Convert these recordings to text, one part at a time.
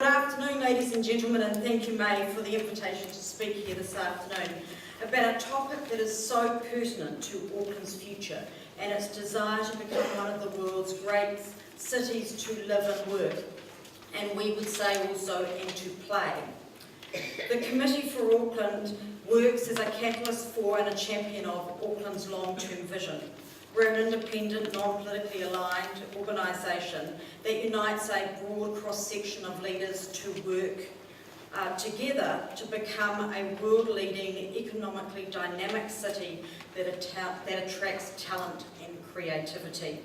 Good afternoon, ladies and gentlemen, and thank you, May, for the invitation to speak here this afternoon about a topic that is so pertinent to Auckland's future and its desire to become one of the world's great cities to live and work, and we would say also and to play. The Committee for Auckland works as a catalyst for and a champion of Auckland's long-term vision. We're an independent, non-politically aligned organisation that unites a broad cross-section of leaders to work together to become a world-leading, economically dynamic city that attracts talent and creativity.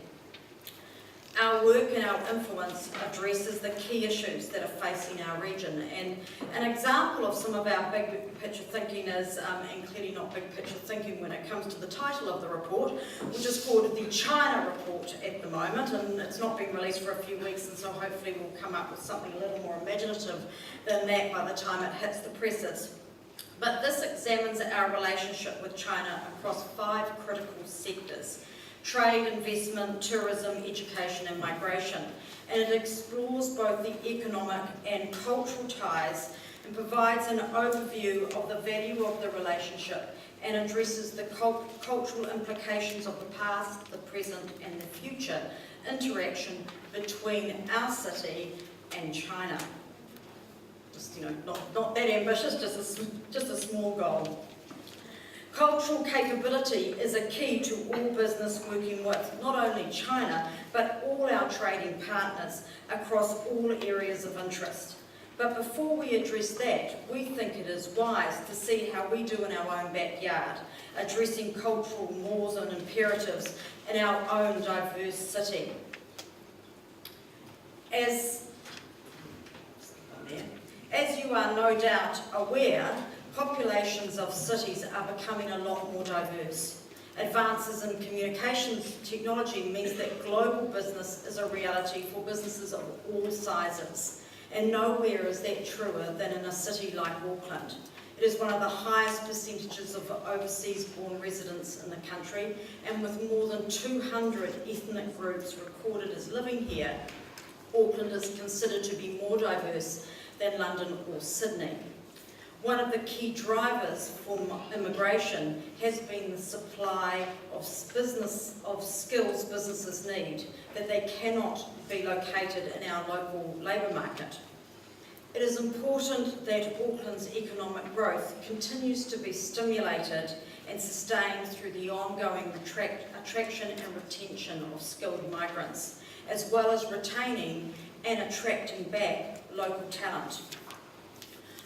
Our work and our influence addresses the key issues that are facing our region, and an example of some of our big picture thinking is, and clearly not big picture thinking when it comes to the title of the report, which is called the China Report at the moment, and it's not been released for a few weeks, and so hopefully we'll come up with something a little more imaginative than that by the time it hits the presses. But this examines our relationship with China across 5 critical sectors: trade, investment, tourism, education and migration, and it explores both the economic and cultural ties and provides an overview of the value of the relationship and addresses the cultural implications of the past, the present and the future interaction between our city and China. Just, not that ambitious, just a small goal. Cultural capability is a key to all business working with not only China, but all our trading partners across all areas of interest. But before we address that, we think it is wise to see how we do in our own backyard, addressing cultural mores and imperatives in our own diverse city. As you are no doubt aware, populations of cities are becoming a lot more diverse. Advances in communications technology means that global business is a reality for businesses of all sizes, and nowhere is that truer than in a city like Auckland. It is one of the highest percentages of overseas-born residents in the country, and with more than 200 ethnic groups recorded as living here, Auckland is considered to be more diverse than London or Sydney. One of the key drivers for immigration has been the supply of skills businesses need, that they cannot be located in our local labour market. It is important that Auckland's economic growth continues to be stimulated and sustained through the ongoing attraction and retention of skilled migrants, as well as retaining and attracting back local talent.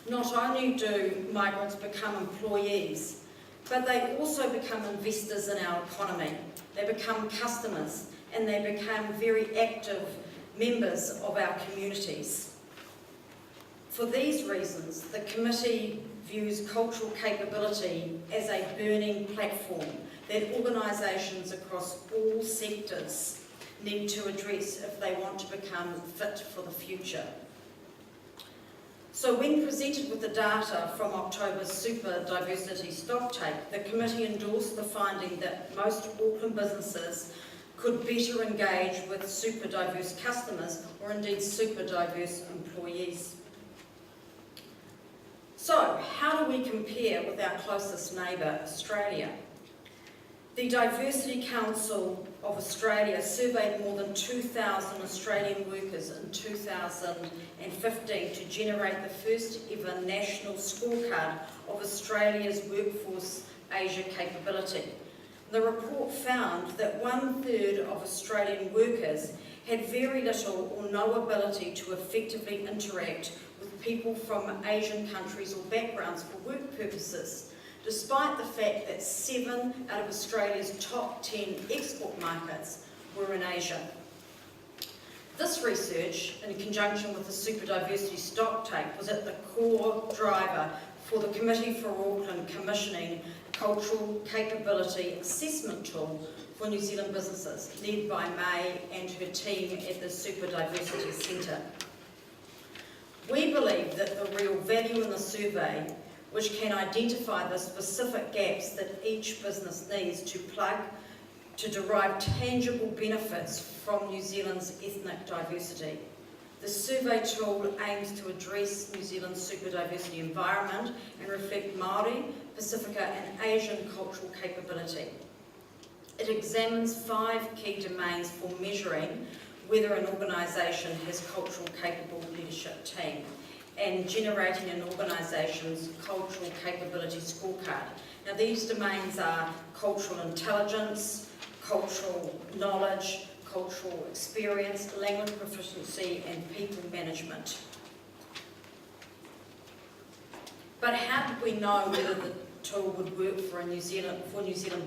Not only do migrants become employees, but they also become investors in our economy. They become customers and they become very active members of our communities. For these reasons, the committee views cultural capability as a burning platform that organisations across all sectors need to address if they want to become fit for the future. So when presented with the data from October's Super Diversity Stocktake, the committee endorsed the finding that most Auckland businesses could better engage with super diverse customers or indeed super diverse employees. So how do we compare with our closest neighbour, Australia? The Diversity Council of Australia surveyed more than 2,000 Australian workers in 2015 to generate the first ever national scorecard of Australia's workforce Asia capability. The report found that 1/3 of Australian workers had very little or no ability to effectively interact with people from Asian countries or backgrounds for work purposes, despite the fact that 7 out of Australia's top 10 export markets were in Asia. This research, in conjunction with the Super Diversity Stocktake, was at the core driver for the Committee for Auckland commissioning a cultural capability assessment tool for New Zealand businesses, led by May and her team at the Super Diversity Centre. We believe that the real value in the survey, which can identify the specific gaps that each business needs to plug to derive tangible benefits from New Zealand's ethnic diversity. The survey tool aims to address New Zealand's super diversity environment and reflect Māori, Pacifica and Asian cultural capability. It examines 5 key domains for measuring whether an organisation has cultural capable leadership team and generating an organisation's cultural capability scorecard. Now these domains are cultural intelligence, cultural knowledge, cultural experience, language proficiency and people management. But how did we know whether the tool would work for New Zealand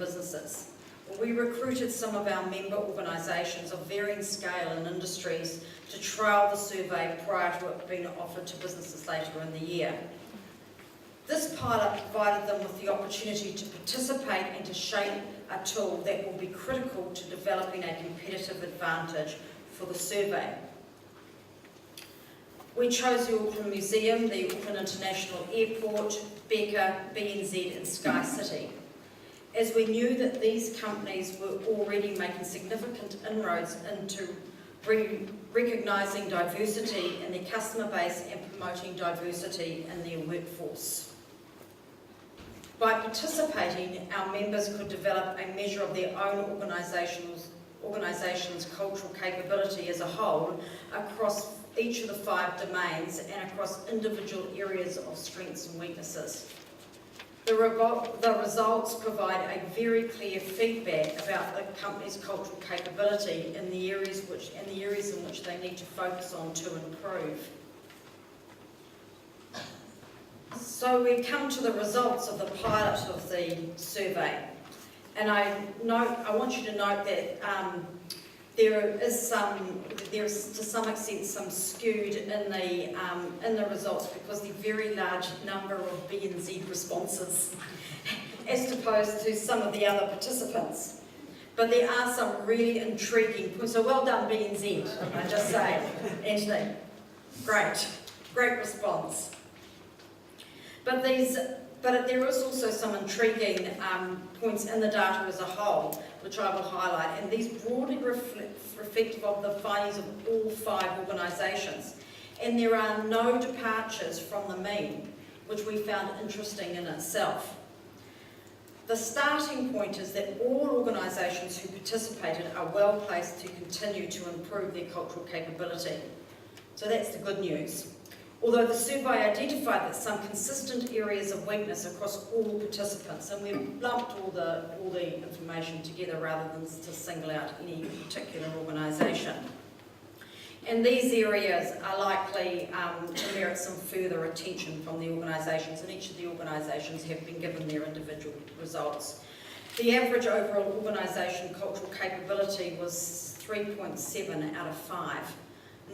businesses? Well, we recruited some of our member organisations of varying scale and industries to trial the survey prior to it being offered to businesses later in the year. This pilot provided them with the opportunity to participate and to shape a tool that will be critical to developing a competitive advantage for the survey. We chose the Auckland Museum, the Auckland International Airport, Becca, BNZ and Sky City, as we knew that these companies were already making significant inroads into recognising diversity in their customer base and promoting diversity in their workforce. By participating, our members could develop a measure of their own organisation's cultural capability as a whole across each of the 5 domains and across individual areas of strengths and weaknesses. The results provide a very clear feedback about the company's cultural capability in the areas in which they need to focus on to improve. So we come to the results of the pilot of the survey, and I want you to note that there is to some extent some skewed in the results because the very large number of B and Z responses as opposed to some of the other participants. But there are some really intriguing points. So well done B and Z, I just say, Anthony. Great response. But there is also some intriguing points in the data as a whole, which I will highlight, and these broadly reflective of the findings of all 5 organisations. And there are no departures from the mean, which we found interesting in itself. The starting point is that all organisations who participated are well placed to continue to improve their cultural capability. So that's the good news. Although the survey identified that some consistent areas of weakness across all participants, and we've lumped all the information together rather than to single out any particular organisation. And these areas are likely to merit some further attention from the organisations, and each of the organisations have been given their individual results. The average overall organisation cultural capability was 3.7 out of 5.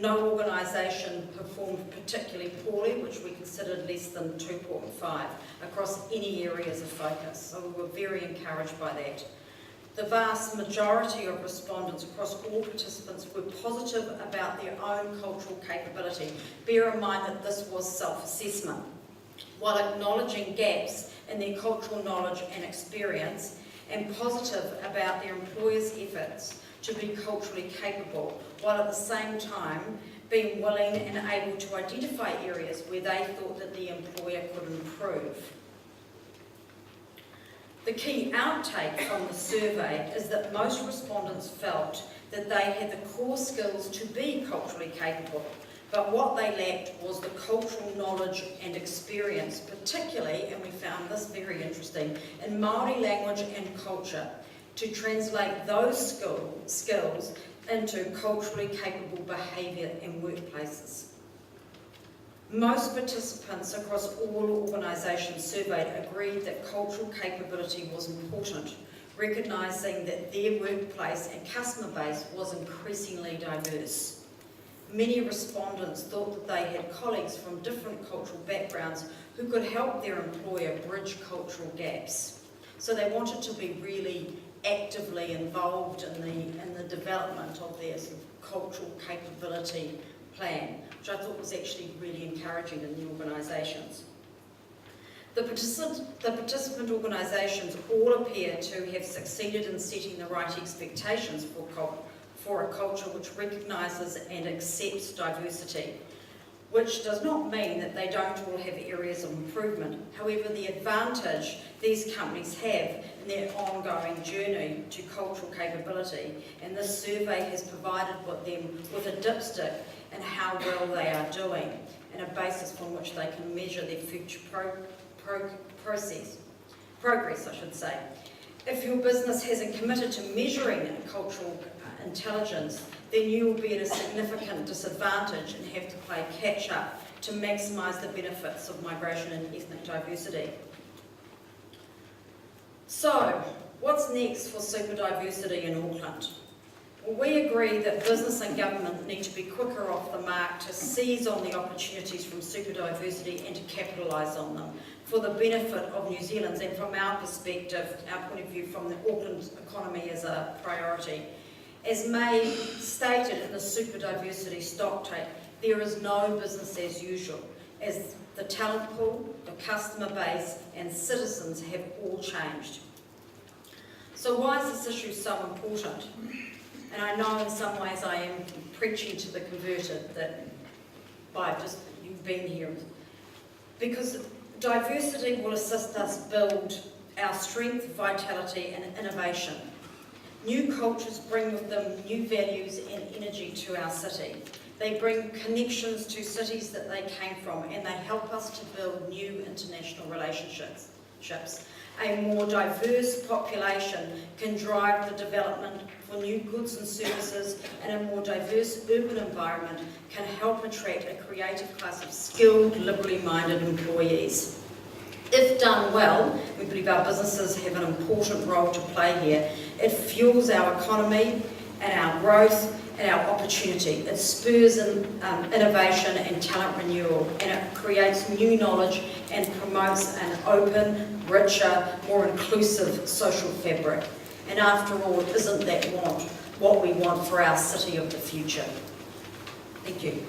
No organisation performed particularly poorly, which we considered less than 2.5, across any areas of focus. So we were very encouraged by that. The vast majority of respondents across all participants were positive about their own cultural capability. Bear in mind that this was self-assessment, while acknowledging gaps in their cultural knowledge and experience, and positive about their employers' efforts to be culturally capable, while at the same time being willing and able to identify areas where they thought that the employer could improve. The key outtake from the survey is that most respondents felt that they had the core skills to be culturally capable, but what they lacked was the cultural knowledge and experience, particularly, and we found this very interesting, in Māori language and culture, to translate those skills into culturally capable behaviour in workplaces. Most participants across all organisations surveyed agreed that cultural capability was important, recognising that their workplace and customer base was increasingly diverse. Many respondents thought that they had colleagues from different cultural backgrounds who could help their employer bridge cultural gaps. So they wanted to be really actively involved in the development of their sort of cultural capability plan, which I thought was actually really encouraging in the organisations. The participant organisations all appear to have succeeded in setting the right expectations for a culture which recognises and accepts diversity, which does not mean that they don't all have areas of improvement. However, the advantage these companies have in their ongoing journey to cultural capability, and this survey has provided them with a dipstick in how well they are doing, and a basis from which they can measure their future progress, I should say. If your business hasn't committed to measuring cultural intelligence, then you will be at a significant disadvantage and have to play catch up to maximise the benefits of migration and ethnic diversity. So, what's next for super diversity in Auckland? Well, we agree that business and government need to be quicker off the mark to seize on the opportunities from super diversity and to capitalise on them for the benefit of New Zealanders, and from our perspective, our point of view, from the Auckland economy as a priority. As May stated in the super diversity stocktake, there is no business as usual, as the talent pool, the customer base and citizens have all changed. So why is this issue so important? And I know in some ways I am preaching to the converted that by just you've been here. Because diversity will assist us build our strength, vitality and innovation. New cultures bring with them new values and energy to our city. They bring connections to cities that they came from, and they help us to build new international relationships. A more diverse population can drive the development for new goods and services, and a more diverse urban environment can help attract a creative class of skilled, liberally minded employees. If done well, we believe our businesses have an important role to play here. It fuels our economy and our growth and our opportunity. It spurs innovation and talent renewal, and it creates new knowledge and promotes an open, richer, more inclusive social fabric. And after all, isn't that what we want for our city of the future? Thank you.